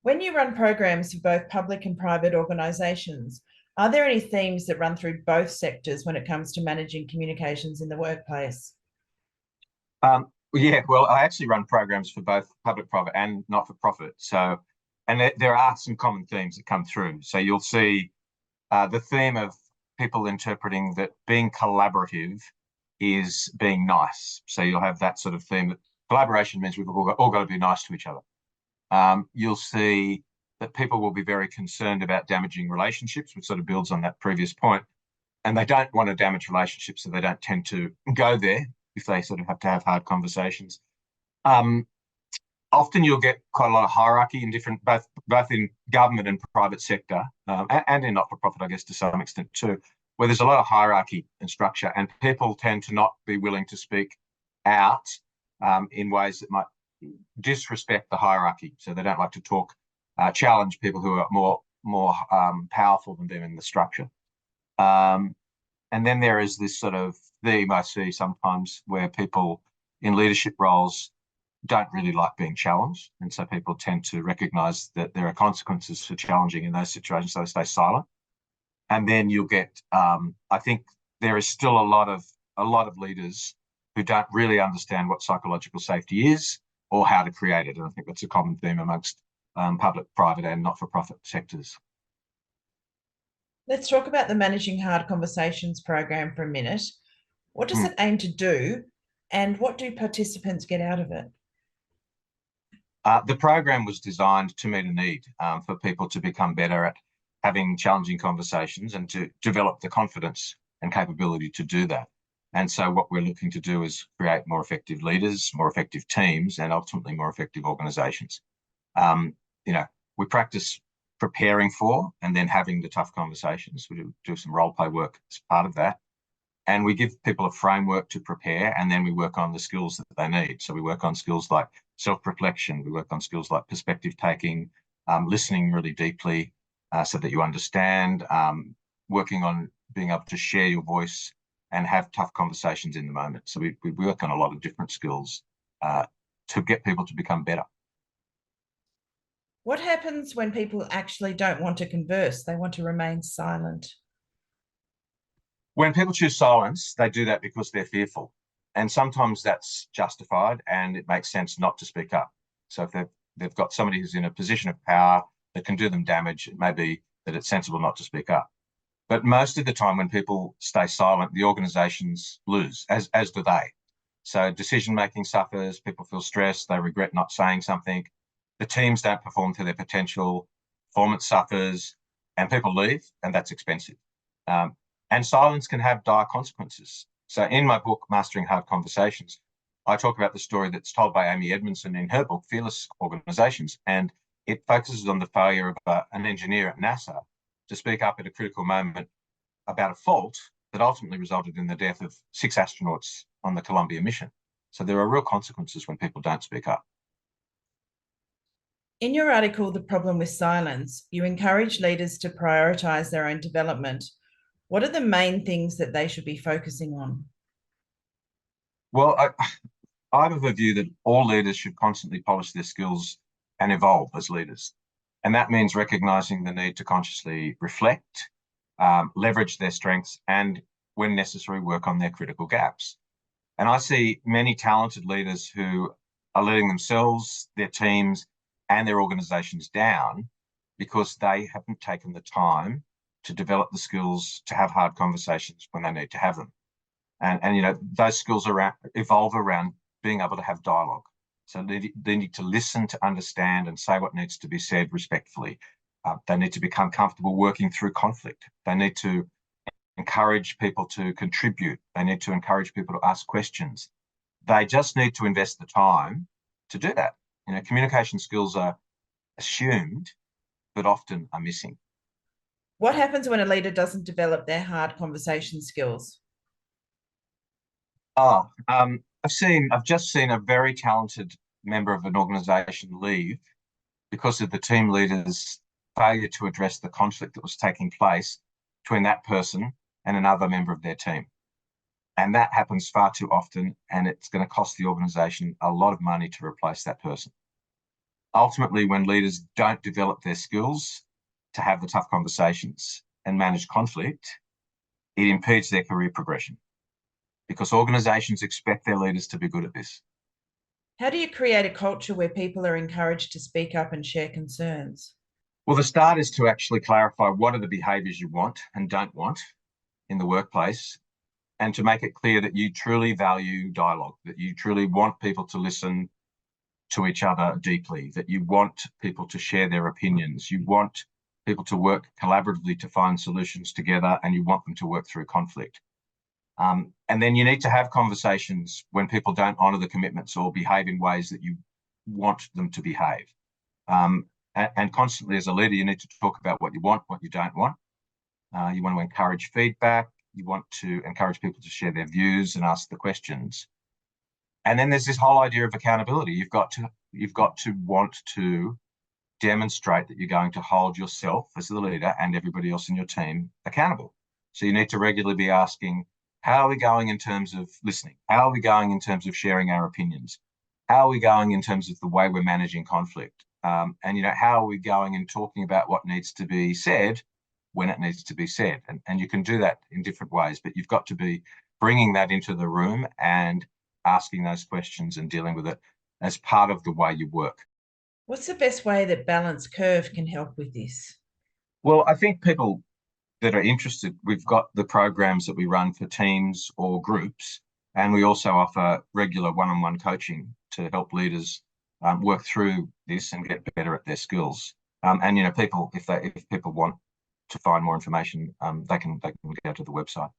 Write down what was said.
When you run programs for both public and private organisations, are there any themes that run through both sectors when it comes to managing communications in the workplace? Yeah, well, I actually run programs for both public, private, and not-for-profit. So, and there are some common themes that come through. So you'll see the theme of people interpreting that being collaborative is being nice. So you'll have that sort of theme that collaboration means we've all got to be nice to each other. You'll see that people will be very concerned about damaging relationships, which sort of builds on that previous point. And they don't want to damage relationships, so they don't tend to go there if they sort of have to have hard conversations. Um, Often you'll get quite a lot of hierarchy in different, both in government and private sector, and in not-for-profit, I guess, to some extent too, where there's a lot of hierarchy and structure, and people tend to not be willing to speak out in ways that might disrespect the hierarchy. So they don't like to talk, challenge people who are more powerful than them in the structure. And then there is this sort of theme I see sometimes where people in leadership roles don't really like being challenged. And so people tend to recognize that there are consequences for challenging in those situations, so they stay silent. And then you'll get, I think there is still a lot of leaders who don't really understand what psychological safety is or how to create it. And I think that's a common theme amongst public, private, and not-for-profit sectors. Let's talk about the Managing Hard Conversations program for a minute. What does Mm. it aim to do, and what do participants get out of it? The program was designed to meet a need for people to become better at having challenging conversations and to develop the confidence and capability to do that. And so what we're looking to do is create more effective leaders, more effective teams, and ultimately more effective organisations. Um, you know, we practice preparing for and then having the tough conversations. We do some role play work as part of that. And we give people a framework to prepare, and then we work on the skills that they need. So we work on skills like self-reflection, we work on skills like perspective taking, listening really deeply so that you understand, working on being able to share your voice and have tough conversations in the moment. So we work on a lot of different skills to get people to become better. What happens when people actually don't want to converse? They want to remain silent. When people choose silence, they do that because they're fearful. And sometimes that's justified and it makes sense not to speak up. So if they've got somebody who's in a position of power that can do them damage, it may be that it's sensible not to speak up. But most of the time when people stay silent, the organisations lose, as do they. So decision-making suffers, people feel stressed, they regret not saying something. The teams don't perform to their potential, performance suffers, and people leave, and that's expensive. Um, and silence can have dire consequences. So in my book, Mastering Hard Conversations, I talk about the story that's told by Amy Edmondson in her book, Fearless Organisations, and it focuses on the failure of an engineer at NASA to speak up at a critical moment about a fault that ultimately resulted in the death of 6 astronauts on the Columbia mission. So there are real consequences when people don't speak up. In your article, The Problem with Silence, you encourage leaders to prioritise their own development. What are the main things that they should be focusing on? Well, I have a view that all leaders should constantly polish their skills and evolve as leaders. And that means recognising the need to consciously reflect, leverage their strengths, and when necessary, work on their critical gaps. And I see many talented leaders who are letting themselves, their teams, and their organisations down because they haven't taken the time to develop the skills to have hard conversations when they need to have them. And you know, those skills evolve around being able to have dialogue. So they need to listen, to understand, and say what needs to be said respectfully. They need to become comfortable working through conflict. They need to encourage people to contribute. They need to encourage people to ask questions. They just need to invest the time to do that. You know, communication skills are assumed, but often are missing. What happens when a leader doesn't develop their hard conversation skills? I've just seen a very talented member of an organisation leave because of the team leader's failure to address the conflict that was taking place between that person and another member of their team. And that happens far too often, and it's going to cost the organisation a lot of money to replace that person. ultimately, when leaders don't develop their skills to have the tough conversations and manage conflict, it impedes their career progression because organisations expect their leaders to be good at this. How do you create a culture where people are encouraged to speak up and share concerns? Well, the start is to actually clarify what are the behaviours you want and don't want in the workplace, and to make it clear that you truly value dialogue, that you truly want people to listen to each other deeply, that you want people to share their opinions, you want people to work collaboratively to find solutions together, and you want them to work through conflict. And then you need to have conversations when people don't honour the commitments or behave in ways that you want them to behave. And constantly as a leader, you need to talk about what you want, what you don't want. You want to encourage feedback. You want to encourage people to share their views and ask the questions. And then there's this whole idea of accountability. You've got to want to demonstrate that you're going to hold yourself as the leader and everybody else in your team accountable. So you need to regularly be asking, how are we going in terms of listening? How are we going in terms of sharing our opinions? How are we going in terms of the way we're managing conflict? And, how are we going in talking about what needs to be said when it needs to be said? And you can do that in different ways, but you've got to be bringing that into the room and asking those questions and dealing with it as part of the way you work. What's the best way that Balance Curve can help with this? Well, I think people that are interested, we've got the programs that we run for teams or groups, and we also offer regular one-on-one coaching to help leaders work through this and get better at their skills. And people, if people want to find more information, they can go to the website.